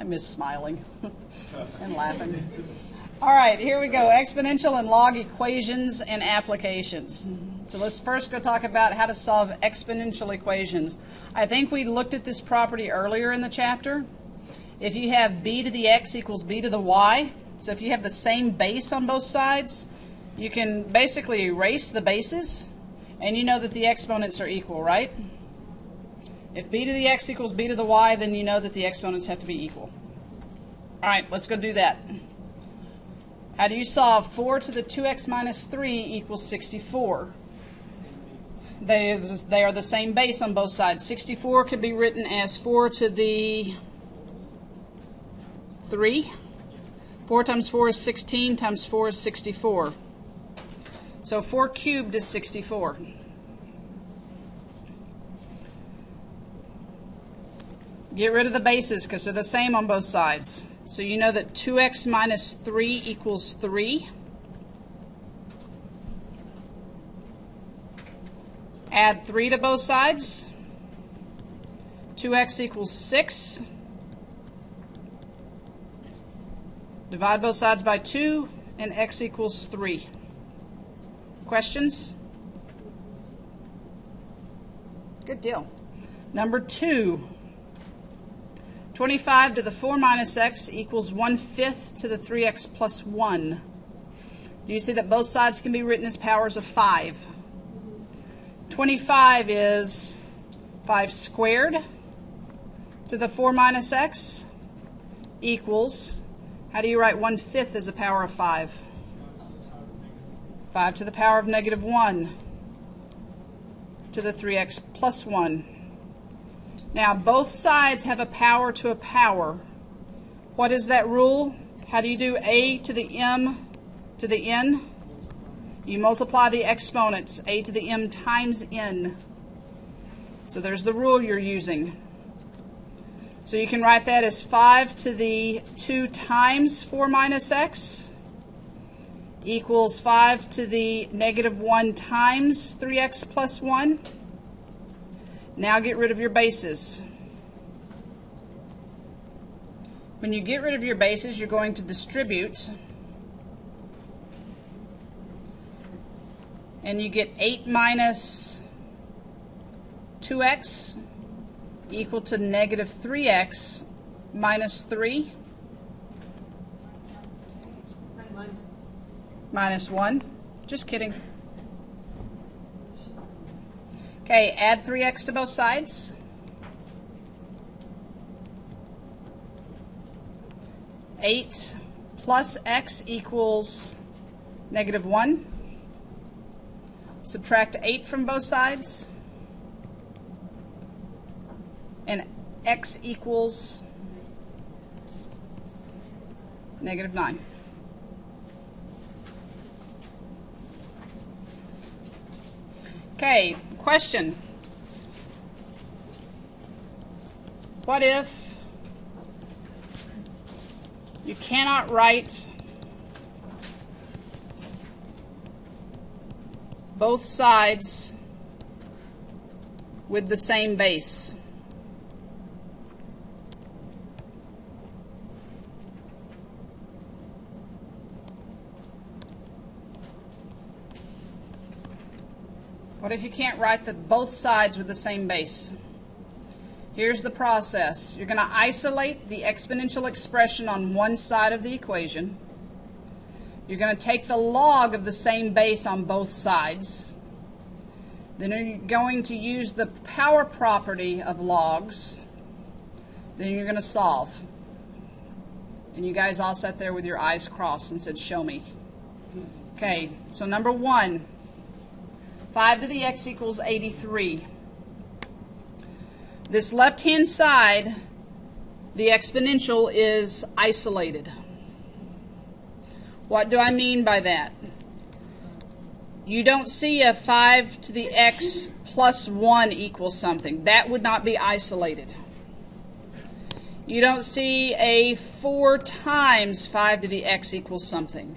I miss smiling and laughing. All right, here we go. Exponential and log equations and applications. So let's first go talk about how to solve exponential equations. I think we looked at this property earlier in the chapter. If you have b to the x equals b to the y, so if you have the same base on both sides, you can basically erase the bases, and you know that the exponents are equal, right? If b to the x equals b to the y, then you know that the exponents have to be equal. All right, let's go do that. How do you solve 4 to the 2x minus 3 equals 64? They are the same base on both sides. 64 could be written as 4 to the 3. 4 times 4 is 16, times 4 is 64. So 4 cubed is 64. Get rid of the bases because they're the same on both sides. So you know that 2x minus 3 equals 3. Add 3 to both sides. 2x equals 6. Divide both sides by 2, and x equals 3. Questions? Good deal. Number 2. 25 to the 4 minus x equals 1/5 to the 3x plus 1. Do you see that both sides can be written as powers of 5? 25 is 5 squared to the 4 minus x equals, how do you write 1/5 as a power of 5? 5 to the power of negative 1 to the 3x plus 1. Now, both sides have a power to a power. What is that rule? How do you do a to the m to the n? You multiply the exponents, a to the m times n. So there's the rule you're using. So you can write that as 5 to the 2 times 4 minus x equals 5 to the negative 1 times 3x plus 1. Now get rid of your bases. When you get rid of your bases, you're going to distribute, and you get 8 minus 2x equal to negative 3x minus 3 minus 1. Just kidding. Okay, add 3x to both sides. 8 plus x equals negative 1. Subtract 8 from both sides. And x equals negative 9. Okay, question. What if you cannot write both sides with the same base? What if you can't write both sides with the same base? Here's the process. You're going to isolate the exponential expression on one side of the equation. You're going to take the log of the same base on both sides. Then you're going to use the power property of logs. Then you're going to solve. And you guys all sat there with your eyes crossed and said, show me. Okay, so number 1. 5 to the x equals 83. This left-hand side, the exponential is isolated. What do I mean by that? You don't see a 5 to the x plus 1 equals something. That would not be isolated. You don't see a 4 times 5 to the x equals something,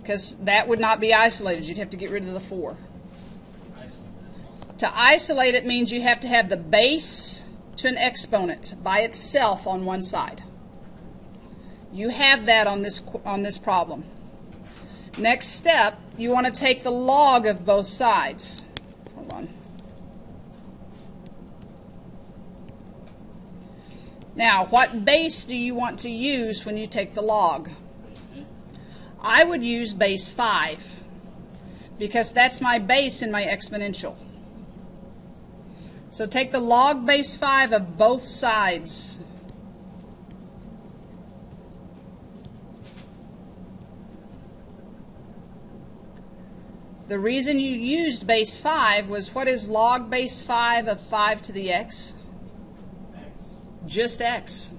because that would not be isolated. You'd have to get rid of the 4. To isolate it means you have to have the base to an exponent by itself on one side. You have that on this problem. Next step, you want to take the log of both sides. Hold on. Now, what base do you want to use when you take the log? I would use base 5 because that's my base in my exponential. So take the log base 5 of both sides. The reason you used base 5 was, what is log base 5 of 5 to the x? X. Just x.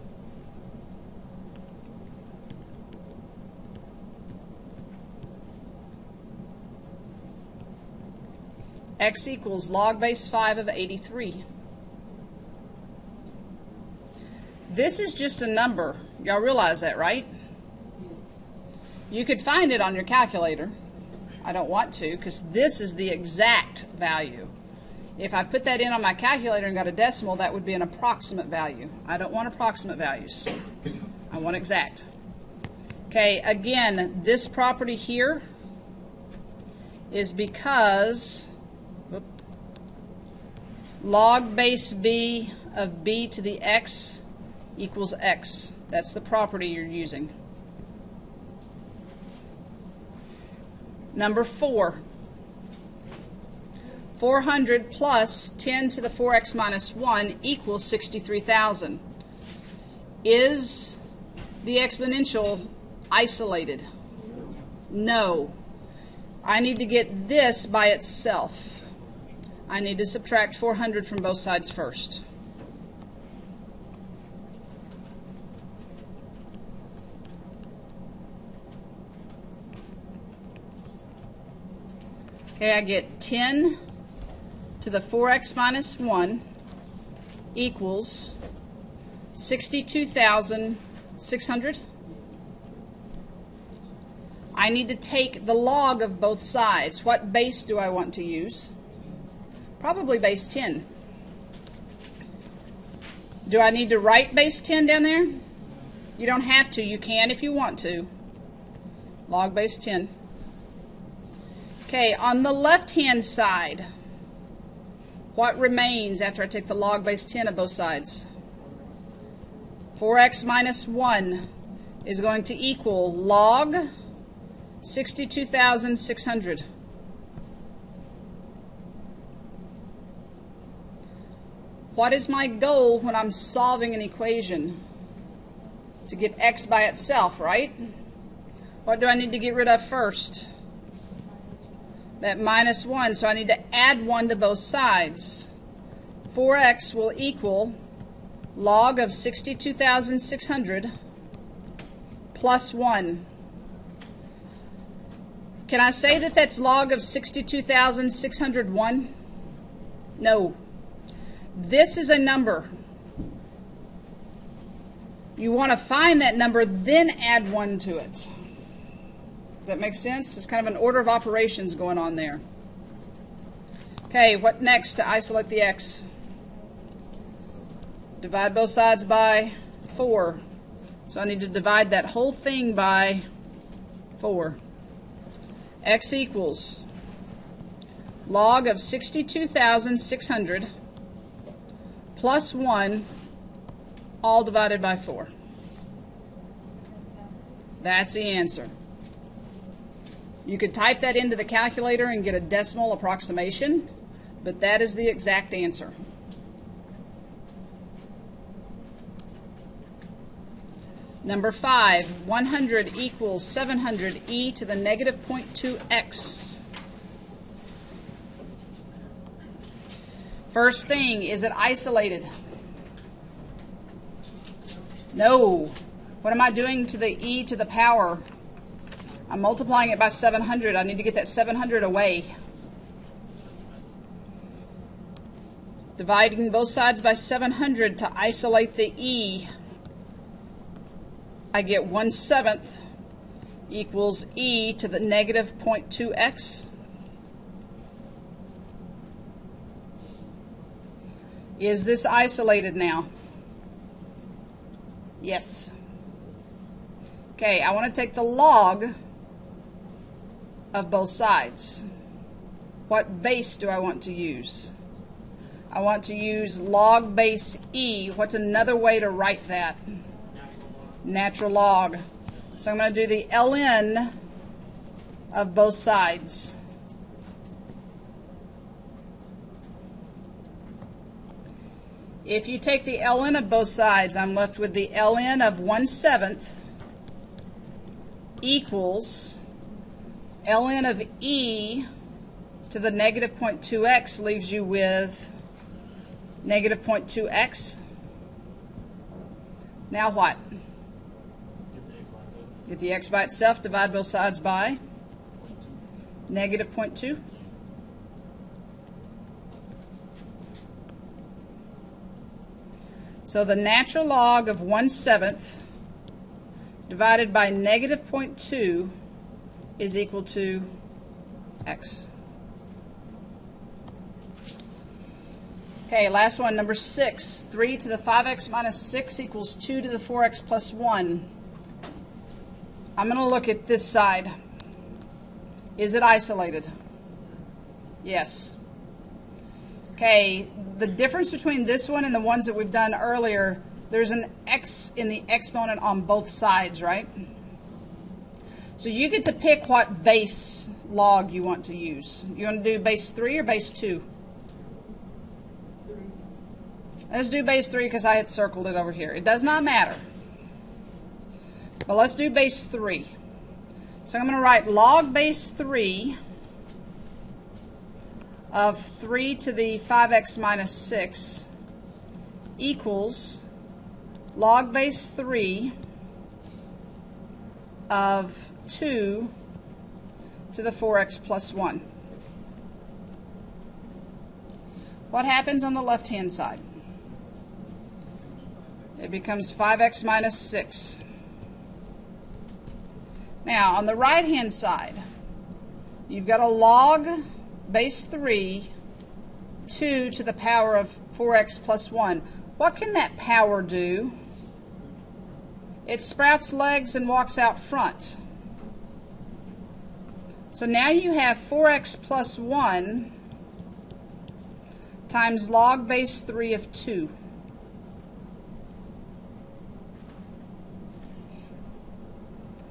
X equals log base 5 of 83. This is just a number. Y'all realize that, right? Yes. You could find it on your calculator. I don't want to, because this is the exact value. If I put that in on my calculator and got a decimal, that would be an approximate value. I don't want approximate values. I want exact. Okay, again, this property here is because log base b of b to the x equals x. That's the property you're using. Number 4. 400 plus 10 to the 4x minus 1 equals 63,000. Is the exponential isolated? No. I need to get this by itself. I need to subtract 400 from both sides first. Okay, I get 10 to the 4x minus 1 equals 62,600. I need to take the log of both sides. What base do I want to use? Probably base 10. Do I need to write base 10 down there? You don't have to. You can if you want to. Log base 10. Okay, on the left-hand side, what remains after I take the log base 10 of both sides? 4x minus 1 is going to equal log 62,600. What is my goal when I'm solving an equation? To get x by itself, right? What do I need to get rid of first? That minus 1, so I need to add 1 to both sides. 4x will equal log of 62,600 plus 1. Can I say that that's log of 62,601? No. This is a number. You want to find that number, then add 1 to it. Does that make sense? It's kind of an order of operations going on there. Okay, what next to isolate the x? Divide both sides by 4. So I need to divide that whole thing by 4. X equals log of 62,600 plus 1, all divided by 4. That's the answer. You could type that into the calculator and get a decimal approximation, but that is the exact answer. Number 5, 100 equals 700 e to the negative 0.2x. First thing, is it isolated? No. What am I doing to the e to the power? I'm multiplying it by 700. I need to get that 700 away. Dividing both sides by 700 to isolate the e, I get 1/7 equals e to the negative 0.2x. Is this isolated now? Yes. Okay, I want to take the log of both sides. What base do I want to use? I want to use log base e. What's another way to write that? Natural log. So I'm going to do the ln of both sides. If you take the ln of both sides, I'm left with the ln of 1/7 equals ln of e to the negative 0.2x leaves you with negative 0.2x. Now what? Get the x by itself, divide both sides by negative 0.2. So the natural log of 1/7 divided by negative 0.2 is equal to x. Okay, last one, number 6. 3 to the 5x minus 6 equals 2 to the 4x plus 1. I'm going to look at this side. Is it isolated? Yes. Okay, the difference between this one and the ones that we've done earlier, there's an x in the exponent on both sides, right? So you get to pick what base log you want to use. You want to do base 3 or base 2? Let's do base 3 because I had circled it over here. It does not matter. But let's do base 3. So I'm going to write log base 3 of 3 to the 5x minus 6 equals log base 3 of 2 to the 4x plus 1. What happens on the left-hand side? It becomes 5x minus 6. Now, on the right-hand side, you've got a log base 3, 2 to the power of 4x plus 1. What can that power do? It sprouts legs and walks out front. So now you have 4x plus 1 times log base 3 of 2.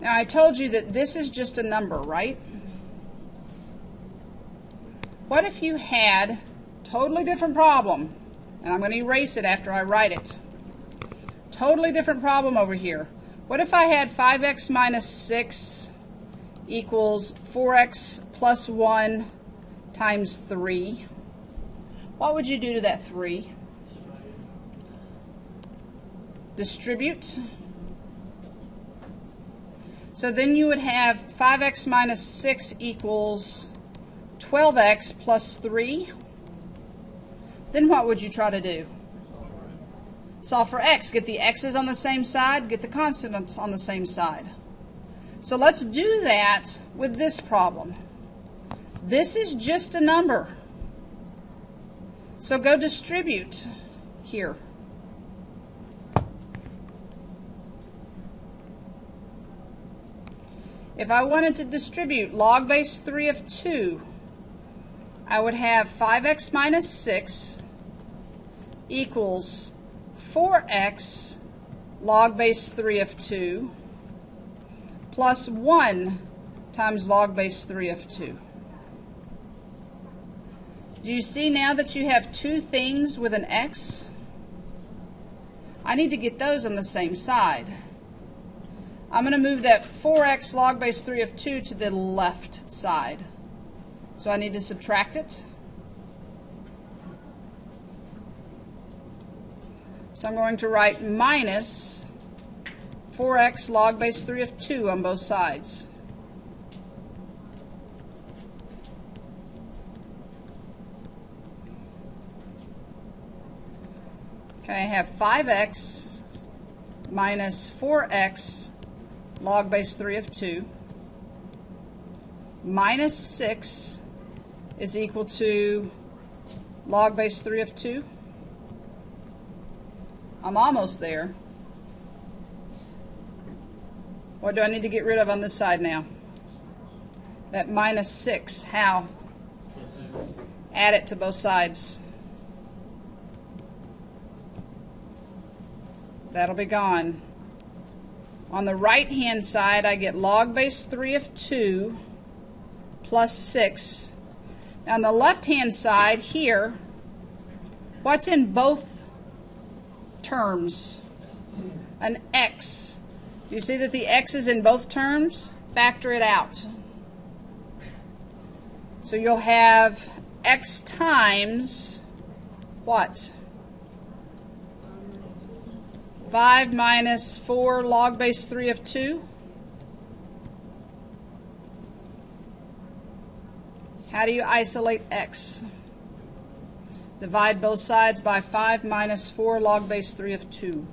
Now I told you that this is just a number, right? What if you had totally different problem, and I'm going to erase it after I write it. Totally different problem over here. What if I had 5x minus 6 equals 4x plus 1 times 3? What would you do to that 3? Distribute. So then you would have 5x minus 6 equals 12x plus 3. Then what would you try to do? Solve for x. Get the x's on the same side, get the constants on the same side. So let's do that with this problem. This is just a number. So go distribute here. If I wanted to distribute log base 3 of 2, I would have 5x minus 6 equals 4x log base 3 of 2 plus 1 times log base 3 of 2. Do you see now that you have two things with an x? I need to get those on the same side. I'm going to move that 4x log base 3 of 2 to the left side. So I need to subtract it. So I'm going to write minus 4x log base 3 of 2 on both sides. Okay, I have 5x minus 4x log base 3 of 2 minus 6 is equal to log base 3 of 2. I'm almost there. What do I need to get rid of on this side now? That minus 6. How? Add it to both sides. That'll be gone. On the right-hand side, I get log base 3 of 2 plus 6. Now on the left-hand side here, what's in both terms? An x. Do you see that the x is in both terms? Factor it out. So you'll have x times what? 5 minus 4 log base 3 of 2. How do you isolate x? Divide both sides by 5 minus 4 log base 3 of 2.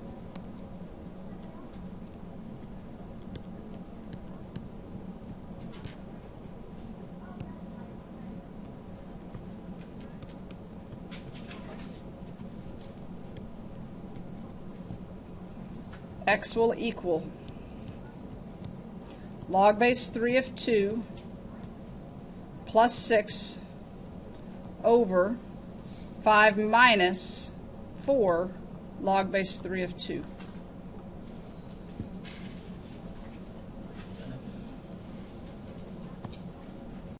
X will equal log base 3 of 2 plus 6 over 5 minus 4 log base 3 of 2.